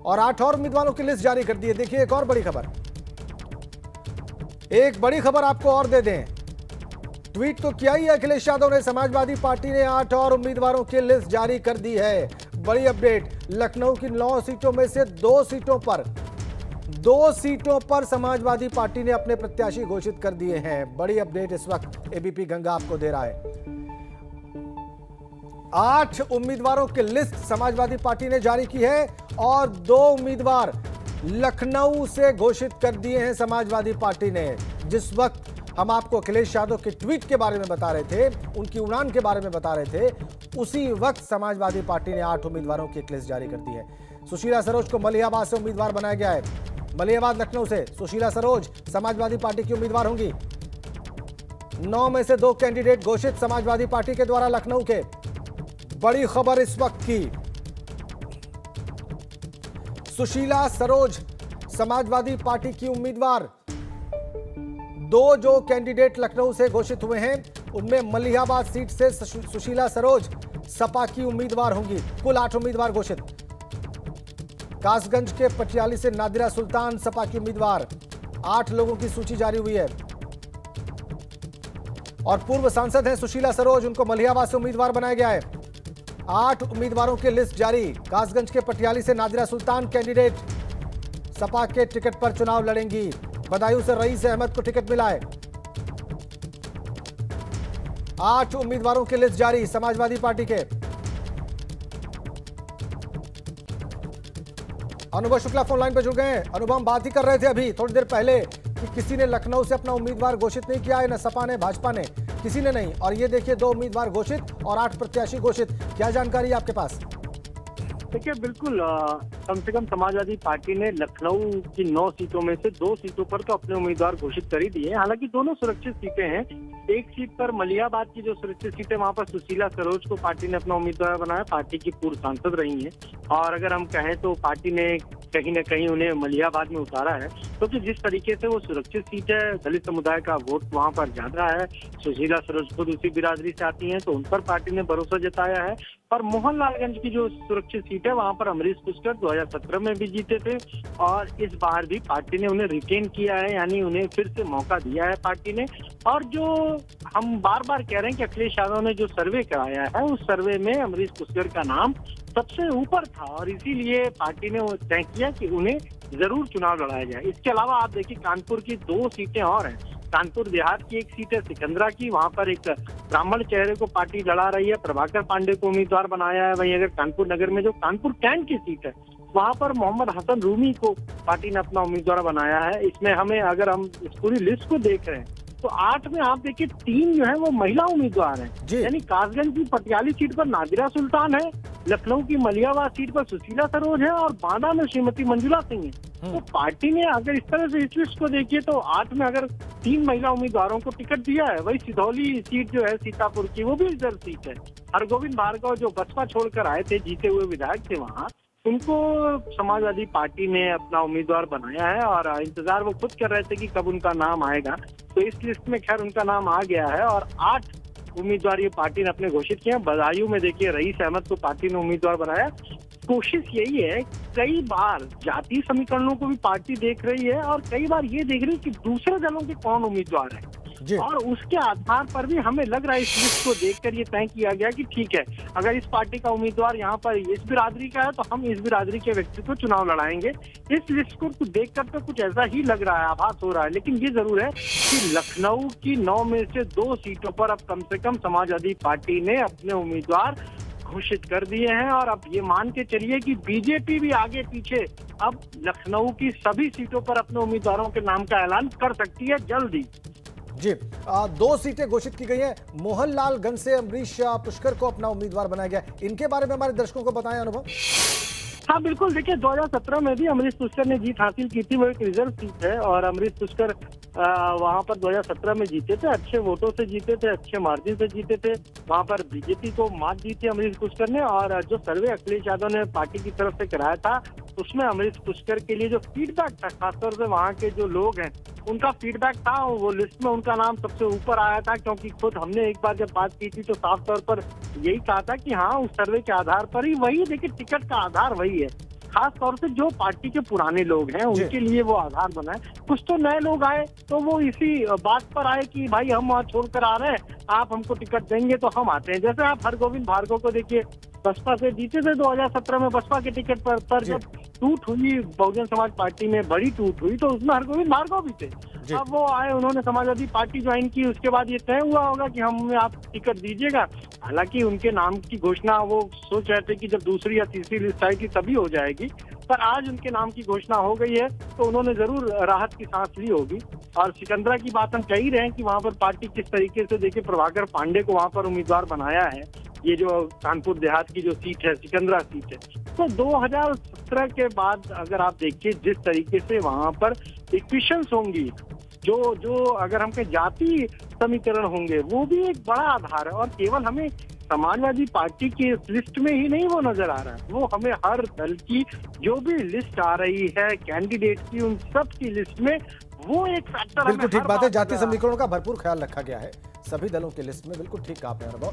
और 8 और उम्मीदवारों की लिस्ट जारी कर दी है। देखिए एक और बड़ी खबर, एक बड़ी खबर आपको और दे दें। ट्वीट तो किया ही है अखिलेश यादव ने, समाजवादी पार्टी ने 8 और उम्मीदवारों की लिस्ट जारी कर दी है। बड़ी अपडेट, लखनऊ की 9 सीटों में से 2 सीटों पर समाजवादी पार्टी ने अपने प्रत्याशी घोषित कर दिए हैं। बड़ी अपडेट इस वक्त एबीपी गंगा आपको दे रहा है। 8 उम्मीदवारों की लिस्ट समाजवादी पार्टी ने जारी की है और 2 उम्मीदवार लखनऊ से घोषित कर दिए हैं समाजवादी पार्टी ने। जिस वक्त हम आपको अखिलेश यादव के ट्वीट के बारे में बता रहे थे, उनकी उड़ान के बारे में बता रहे थे, उसी वक्त समाजवादी पार्टी ने 8 उम्मीदवारों की एक लिस्ट जारी कर दी है। सुशीला सरोज को मलिहाबाद से उम्मीदवार बनाया गया है। मलिहाबाद लखनऊ से सुशीला सरोज समाजवादी पार्टी की उम्मीदवार होंगी। 9 में से 2 कैंडिडेट घोषित समाजवादी पार्टी के द्वारा लखनऊ के। बड़ी खबर इस वक्त की, सुशीला सरोज समाजवादी पार्टी की उम्मीदवार। 2 जो कैंडिडेट लखनऊ से घोषित हुए हैं उनमें मलिहाबाद सीट से सुशीला सरोज सपा की उम्मीदवार होंगी। कुल 8 उम्मीदवार घोषित। कासगंज के पटियाली से नादिरा सुल्तान सपा की उम्मीदवार। 8 लोगों की सूची जारी हुई है और पूर्व सांसद हैं सुशीला सरोज, उनको मलिहाबाद से उम्मीदवार बनाया गया है। 8 उम्मीदवारों की लिस्ट जारी। कासगंज के पटियाली से नादिरा सुल्तान कैंडिडेट सपा के टिकट पर चुनाव लड़ेंगी। बदायूं से रईस अहमद को टिकट मिला है। 8 उम्मीदवारों की लिस्ट जारी समाजवादी पार्टी के। अनुभव शुक्ला फोन लाइन पर जुड़ गए हैं। अनुभव, हम बात ही कर रहे थे अभी थोड़ी देर पहले कि किसी ने लखनऊ से अपना उम्मीदवार घोषित नहीं किया है, न सपा ने भाजपा ने, किसी ने नहीं। और ये देखिए 2 उम्मीदवार घोषित और 8 प्रत्याशी घोषित। क्या जानकारी है आपके पास? देखिए बिल्कुल, कम से कम समाजवादी पार्टी ने लखनऊ की 9 सीटों में से 2 सीटों पर तो अपने उम्मीदवार घोषित कर ही दिए। हालांकि दोनों सुरक्षित सीटें हैं। एक सीट पर मलिहाबाद की जो सुरक्षित सीट है वहां पर सुशीला सरोज को पार्टी ने अपना उम्मीदवार बनाया। पार्टी की पूर्व सांसद रही हैं और अगर हम कहें तो पार्टी ने कहीं न कहीं उन्हें मलिहाबाद में उतारा है, क्योंकि जिस तरीके से वो सुरक्षित सीट है, दलित समुदाय का वोट वहां पर ज्यादा है। सुशीला सरोज खुद उसी बिरादरी से आती हैं, तो उन पर पार्टी ने भरोसा जताया है। और मोहनलालगंज की जो सुरक्षित सीट है वहां पर अमरीश पुष्कर 2017 में भी जीते थे और इस बार भी पार्टी ने उन्हें रिटेन किया है, यानी उन्हें फिर से मौका दिया है पार्टी ने। और जो हम बार बार कह रहे हैं कि अखिलेश यादव ने जो सर्वे कराया है, उस सर्वे में अमरीश पुष्कर का नाम सबसे ऊपर था और इसीलिए पार्टी ने तय किया कि उन्हें जरूर चुनाव लड़ाया जाए। इसके अलावा आप देखिए कानपुर की 2 सीटें और हैं। कानपुर देहात की एक सीट है सिकंदरा की, वहां पर एक ब्राह्मण चेहरे को पार्टी लड़ा रही है, प्रभाकर पांडे को उम्मीदवार बनाया है। वहीं अगर कानपुर नगर में जो कानपुर कैंट की सीट है वहां पर मोहम्मद हसन रूमी को पार्टी ने अपना उम्मीदवार बनाया है। इसमें हमें, अगर हम इस पूरी लिस्ट को देख रहे हैं तो 8 में आप देखिए 3 जो है वो महिला उम्मीदवार हैं। यानी कासगंज की पटियाली सीट पर नादिरा सुल्तान है, लखनऊ की मलिहाबाद सीट पर सुशीला सरोज है और बांदा में श्रीमती मंजुला सिंह है। तो पार्टी ने अगर इस तरह से इस लिस्ट को देखिए तो 8 में अगर 3 महिला उम्मीदवारों को टिकट दिया है। वही सिधौली सीट जो है सीतापुर की, वो भी रिजर्व सीट है। हरगोविंद भार्गव जो बसपा छोड़कर आए थे, जीते हुए विधायक थे वहाँ, उनको समाजवादी पार्टी ने अपना उम्मीदवार बनाया है और इंतजार वो खुद कर रहे थे कि कब उनका नाम आएगा। तो इस लिस्ट में खैर उनका नाम आ गया है और 8 उम्मीदवार ये पार्टी ने अपने घोषित किए हैं। बदायूं में देखिए रईस अहमद को पार्टी ने उम्मीदवार बनाया। कोशिश यही है, कई बार जातीय समीकरणों को भी पार्टी देख रही है और कई बार ये देख रही है कि दूसरे दलों के कौन उम्मीदवार है और उसके आधार पर भी हमें लग रहा है इस लिस्ट को देखकर ये तय किया गया कि ठीक है, अगर इस पार्टी का उम्मीदवार यहाँ पर इस बिरादरी का है तो हम इस बिरादरी के व्यक्ति को चुनाव लड़ाएंगे। इस लिस्ट को देखकर तो कुछ ऐसा ही लग रहा है, आभास हो रहा है। लेकिन ये जरूर है कि लखनऊ की 9 में से 2 सीटों पर अब कम से कम समाजवादी पार्टी ने अपने उम्मीदवार घोषित कर दिए हैं और अब ये मान के चलिए कि बीजेपी भी आगे पीछे अब लखनऊ की सभी सीटों पर अपने उम्मीदवारों के नाम का ऐलान कर सकती है जल्दी। जी, 2 सीटें घोषित की गई हैं। मोहनलालगंज से अमरीश पुष्कर को अपना उम्मीदवार बनाया गया। इनके बारे में हमारे दर्शकों को बताएं अनुभव। हाँ बिल्कुल, देखिए 2017 में भी अमरीश पुष्कर ने जीत हासिल की थी। वो एक रिजर्व सीट है और अमरीश पुष्कर वहां पर 2017 में जीते थे, अच्छे वोटों से जीते थे, अच्छे मार्जिन से जीते थे। वहां पर बीजेपी को मात दी थी अमरीश पुष्कर ने। और जो सर्वे अखिलेश यादव ने पार्टी की तरफ से कराया था उसमें अमरीश पुष्कर के लिए जो फीडबैक था, खासतौर से वहाँ के जो लोग हैं उनका फीडबैक था, वो लिस्ट में उनका नाम सबसे ऊपर आया था। क्योंकि खुद हमने एक बार जब बात की थी तो साफ तौर पर यही कहा था कि हाँ, उस सर्वे के आधार पर ही, वही देखिए टिकट का आधार वही है। खास तौर से जो पार्टी के पुराने लोग हैं जी। उनके लिए वो आधार बना है। कुछ तो नए लोग आए तो वो इसी बात पर आए कि भाई हम वहाँ छोड़कर आ रहे हैं, आप हमको टिकट देंगे तो हम आते हैं। जैसे आप हरगोविंद भार्गव को देखिए, बसपा से जीते थे 2017 में बसपा के टिकट पर जी। जब टूट हुई बहुजन समाज पार्टी में, बड़ी टूट हुई, तो उसमें हरगोविंद भार्गव भी थे। जी। अब वो आए, उन्होंने समाजवादी पार्टी ज्वाइन की, उसके बाद ये तय हुआ होगा कि हमें आप टिकट दीजिएगा। हालांकि उनके नाम की घोषणा वो सोच रहे थे कि जब दूसरी या तीसरी लिस्ट आएगी तभी हो जाएगी, पर आज उनके नाम की घोषणा हो गई है तो उन्होंने जरूर राहत की सांस ली होगी। और सिकंदरा की बात हम कह ही रहे हैं कि वहां पर पार्टी किस तरीके से, देखिए प्रभाकर पांडे को वहां पर उम्मीदवार बनाया है। ये जो कानपुर देहात की जो सीट है, सिकंदरा सीट है, तो 2017 के बाद अगर आप देखिए जिस तरीके से वहां पर इक्वेशंस होंगी, जो अगर हम कहें जाति समीकरण होंगे, वो भी एक बड़ा आधार है। और केवल हमें समाजवादी पार्टी की इस लिस्ट में ही नहीं वो नजर आ रहा है, वो हमें हर दल की जो भी लिस्ट आ रही है कैंडिडेट की, उन सब की लिस्ट में वो एक फैक्टर बिल्कुल ठीक बात है, जाति समीकरणों का भरपूर ख्याल रखा गया है सभी दलों की लिस्ट में। बिल्कुल ठीक कहा आपने अनुभव।